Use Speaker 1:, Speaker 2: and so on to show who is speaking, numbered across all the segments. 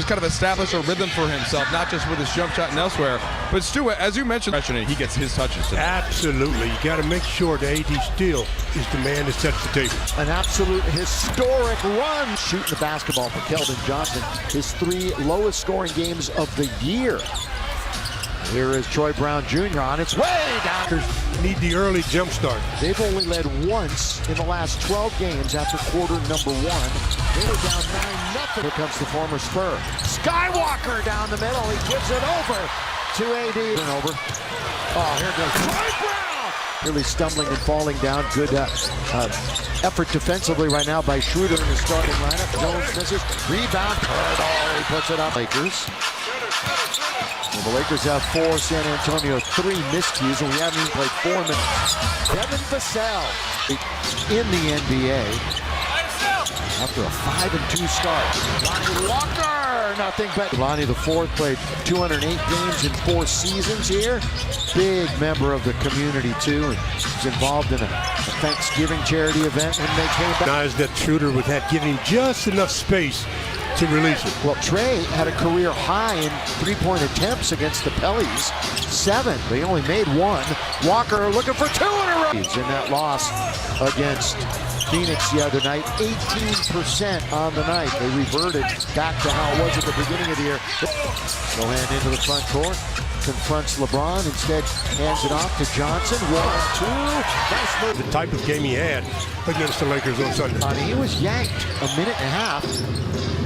Speaker 1: just kind of establish a rhythm for himself, not just with his jump shot and elsewhere. But Stu, as you mentioned, he gets his touches tonight.
Speaker 2: Absolutely. You got to make sure the AD Steele is the man that sets the table.
Speaker 3: An absolute historic run. Shooting the basketball for Keldon Johnson. His 3 lowest scoring games of the year. Here is Troy Brown Jr. on its way down.
Speaker 2: Need the early jump start.
Speaker 3: They've only led once in the last 12 games after quarter number 1. They were down 9-0. Here comes the former Spur. Skywalker down the middle. He gives it over to AD. Turnover. Oh, here goes Troy Brown. Really stumbling and falling down. Good effort defensively right now by Schroeder in the starting lineup. Jones misses. Rebound. He puts it up. Lakers. Well, the Lakers have 4, San Antonio 3 miscues, and we haven't even played 4 minutes. Devin Vassell in the NBA after a 5-2 start. Lonnie Walker, nothing but. Lonnie the fourth played 208 games in 4 seasons here. Big member of the community too, and was involved in a Thanksgiving charity event when they came back.
Speaker 2: Guys, that shooter with that giving just enough space to release it.
Speaker 3: Well, Trey had a career high in 3-point attempts against the Pellies. 7. They only made 1. Walker looking for 2 in a row. In that loss against Phoenix the other night, 18% on the night. They reverted back to how it was at the beginning of the year. Sohan into the front court, confronts LeBron, instead hands it off to Johnson. 1-2. Nice move.
Speaker 2: The type of game he had against the Lakers on Sunday.
Speaker 3: He was yanked a minute and a half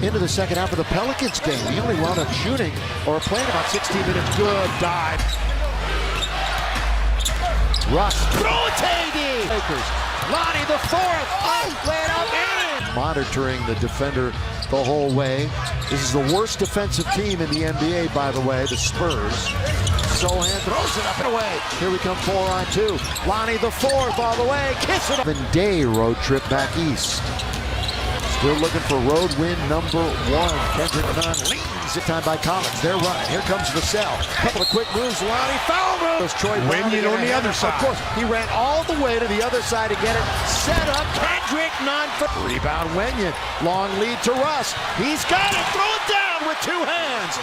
Speaker 3: into the second half of the Pelicans game. He only wound up shooting or playing about 16 minutes. Good dive. Russ. Throw it to AD. Lakers. Lonnie the fourth. Oh, lay it up in. Monitoring the defender the whole way. This is the worst defensive team in the NBA, by the way, the Spurs. Sohan throws it up and away. Here we come 4-on-2. Lonnie the fourth all the way. Kiss it up. 7-day road trip back east. Still looking for road win number 1. Kendrick Nunn leads it time by Collins. They're running. Here comes Vassell. Couple of quick moves. Lonnie foul move. Troy
Speaker 2: Wenyen on the other side.
Speaker 3: Of course, he ran all the way to the other side to get it. Set up. Kendrick Nunn for rebound. Wenyen. Long lead to Russ. He's got it. Throw it down with 2 hands.